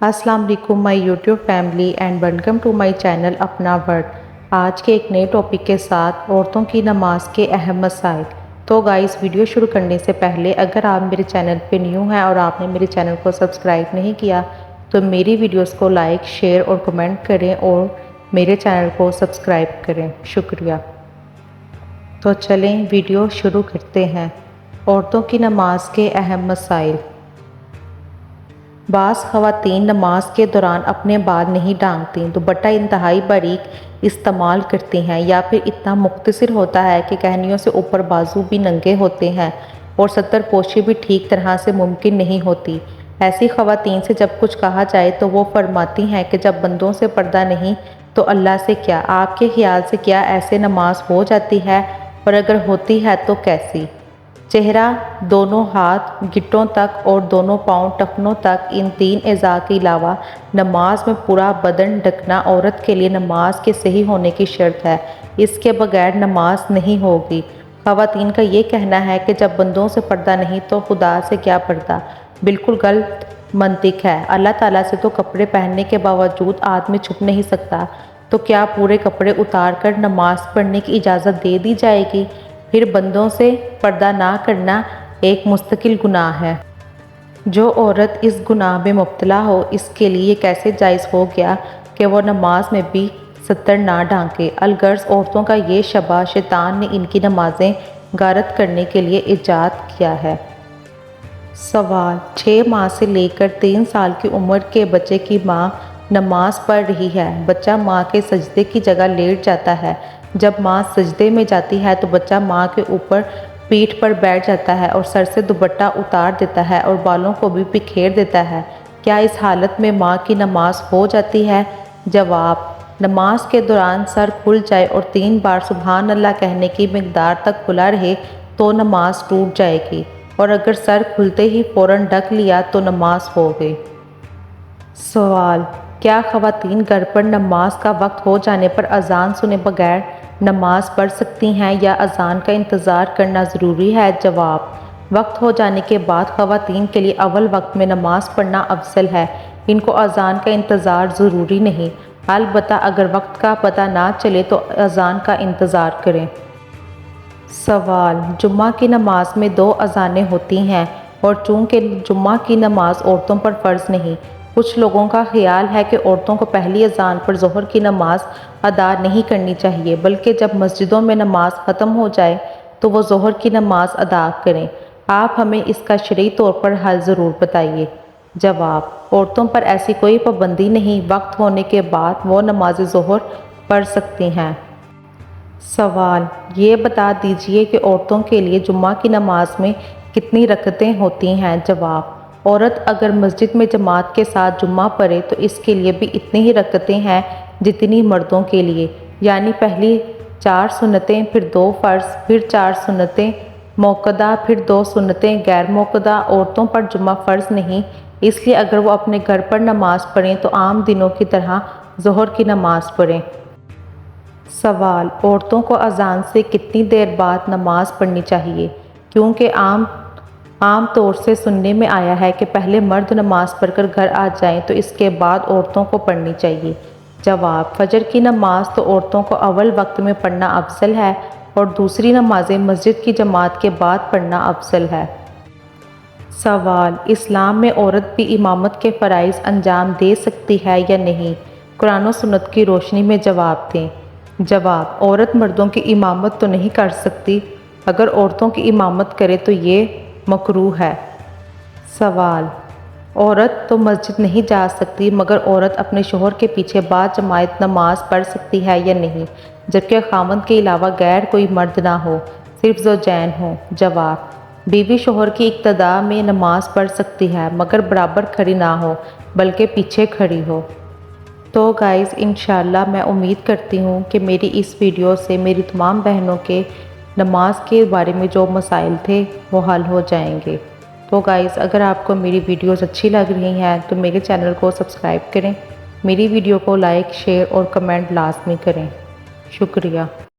السلام علیکم my YouTube family and welcome to my channel اپنا ورڈ۔ آج کے ایک نئے ٹاپک کے ساتھ عورتوں کی نماز کے اہم مسائل۔ تو گائز ویڈیو شروع کرنے سے پہلے اگر آپ میرے چینل پہ نیو ہیں اور آپ نے میرے چینل کو سبسکرائب نہیں کیا تو میری ویڈیوز کو لائک شیئر اور کمنٹ کریں اور میرے چینل کو سبسکرائب کریں، شکریہ۔ تو چلیں ویڈیو شروع کرتے ہیں۔ عورتوں کی نماز کے اہم مسائل۔ بعض خواتین نماز کے دوران اپنے بال نہیں ڈھانکتیں، دوپٹہ انتہائی باریک استعمال کرتی ہیں یا پھر اتنا مختصر ہوتا ہے کہ کہنیوں سے اوپر بازو بھی ننگے ہوتے ہیں اور ستر پوشی بھی ٹھیک طرح سے ممکن نہیں ہوتی۔ ایسی خواتین سے جب کچھ کہا جائے تو وہ فرماتی ہیں کہ جب بندوں سے پردہ نہیں تو اللہ سے کیا؟ آپ کے خیال سے کیا ایسے نماز ہو جاتی ہے اور اگر ہوتی ہے تو کیسی؟ چہرہ، دونوں ہاتھ گھٹنوں تک اور دونوں پاؤں ٹخنوں تک، ان تین اعضاء کے علاوہ نماز میں پورا بدن ڈھکنا عورت کے لیے نماز کے صحیح ہونے کی شرط ہے، اس کے بغیر نماز نہیں ہوگی۔ خواتین کا یہ کہنا ہے کہ جب بندوں سے پردہ نہیں تو خدا سے کیا پردہ؟ بالکل غلط منطق ہے۔ اللہ تعالیٰ سے تو کپڑے پہننے کے باوجود آدمی چھپ نہیں سکتا، تو کیا پورے کپڑے اتار کر نماز پڑھنے کی اجازت دے دی جائے گی؟ پھر بندوں سے پردہ نہ کرنا ایک مستقل گناہ ہے۔ جو عورت اس گناہ میں مبتلا ہو اس کے لیے یہ کیسے جائز ہو گیا کہ وہ نماز میں بھی ستر نہ ڈھانکے؟ الغرض عورتوں کا یہ شبہ شیطان نے ان کی نمازیں غارت کرنے کے لیے ایجاد کیا ہے۔ سوال: 6 ماہ سے لے کر 3 سال کی عمر کے بچے کی ماں نماز پڑھ رہی ہے، بچہ ماں کے سجدے کی جگہ لیٹ جاتا ہے۔ جب ماں سجدے میں جاتی ہے تو بچہ ماں کے اوپر پیٹھ پر بیٹھ جاتا ہے اور سر سے دوپٹہ اتار دیتا ہے اور بالوں کو بھی بکھیر دیتا ہے۔ کیا اس حالت میں ماں کی نماز ہو جاتی ہے؟ جواب: نماز کے دوران سر کھل جائے اور 3 بار سبحان اللہ کہنے کی مقدار تک کھلا رہے تو نماز ٹوٹ جائے گی، اور اگر سر کھلتے ہی فوراً ڈھک لیا تو نماز ہو گئی۔ سوال: کیا خواتین گھر پر نماز کا وقت ہو جانے پر اذان سنے بغیر نماز پڑھ سکتی ہیں یا اذان کا انتظار کرنا ضروری ہے؟ جواب: وقت ہو جانے کے بعد خواتین کے لیے اول وقت میں نماز پڑھنا افضل ہے، ان کو اذان کا انتظار ضروری نہیں، البتہ اگر وقت کا پتہ نہ چلے تو اذان کا انتظار کریں۔ سوال: جمعہ کی نماز میں 2 اذانیں ہوتی ہیں اور چونکہ جمعہ کی نماز عورتوں پر فرض نہیں، کچھ لوگوں کا خیال ہے کہ عورتوں کو پہلی اذان پر ظہر کی نماز ادا نہیں کرنی چاہیے، بلکہ جب مسجدوں میں نماز ختم ہو جائے تو وہ ظہر کی نماز ادا کریں۔ آپ ہمیں اس کا شرعی طور پر حل ضرور بتائیے۔ جواب: عورتوں پر ایسی کوئی پابندی نہیں، وقت ہونے کے بعد وہ نماز ظہر پڑھ سکتی ہیں۔ سوال: یہ بتا دیجیے کہ عورتوں کے لیے جمعہ کی نماز میں کتنی رکعتیں ہوتی ہیں؟ جواب: عورت اگر مسجد میں جماعت کے ساتھ جمعہ پڑھے تو اس کے لیے بھی اتنی ہی رکعتیں ہیں جتنی مردوں کے لیے، یعنی پہلی 4 سنتیں، پھر 2 فرض، پھر 4 سنتیں موقدہ، پھر 2 سنتیں غیر موقدہ۔ عورتوں پر جمعہ فرض نہیں، اس لیے اگر وہ اپنے گھر پر نماز پڑھیں تو عام دنوں کی طرح ظہر کی نماز پڑھیں۔ سوال: عورتوں کو اذان سے کتنی دیر بعد نماز پڑھنی چاہیے؟ کیونکہ عام طور سے سننے میں آیا ہے کہ پہلے مرد نماز پڑھ کر گھر آ جائیں تو اس کے بعد عورتوں کو پڑھنی چاہیے۔ جواب: فجر کی نماز تو عورتوں کو اول وقت میں پڑھنا افضل ہے اور دوسری نمازیں مسجد کی جماعت کے بعد پڑھنا افضل ہے۔ سوال: اسلام میں عورت بھی امامت کے فرائض انجام دے سکتی ہے یا نہیں؟ قرآن و سنت کی روشنی میں جواب دیں۔ جواب: عورت مردوں کی امامت تو نہیں کر سکتی، اگر عورتوں کی امامت کرے تو یہ مکروہ ہے۔ سوال: عورت تو مسجد نہیں جا سکتی مگر عورت اپنے شوہر کے پیچھے باجماعت نماز پڑھ سکتی ہے یا نہیں، جبکہ خاوند کے علاوہ غیر کوئی مرد نہ ہو، صرف زوجین ہوں؟ جواب: بیوی شوہر کی اقتداء میں نماز پڑھ سکتی ہے مگر برابر کھڑی نہ ہو بلکہ پیچھے کھڑی ہو۔ تو گائز انشاءاللہ میں امید کرتی ہوں کہ میری اس ویڈیو سے میری تمام بہنوں کے نماز کے بارے میں جو مسائل تھے وہ حل ہو جائیں گے۔ تو گائز اگر آپ کو میری ویڈیوز اچھی لگ رہی ہیں تو میرے چینل کو سبسکرائب کریں، میری ویڈیو کو لائک شیئر اور کمنٹ لازمی کریں، شکریہ۔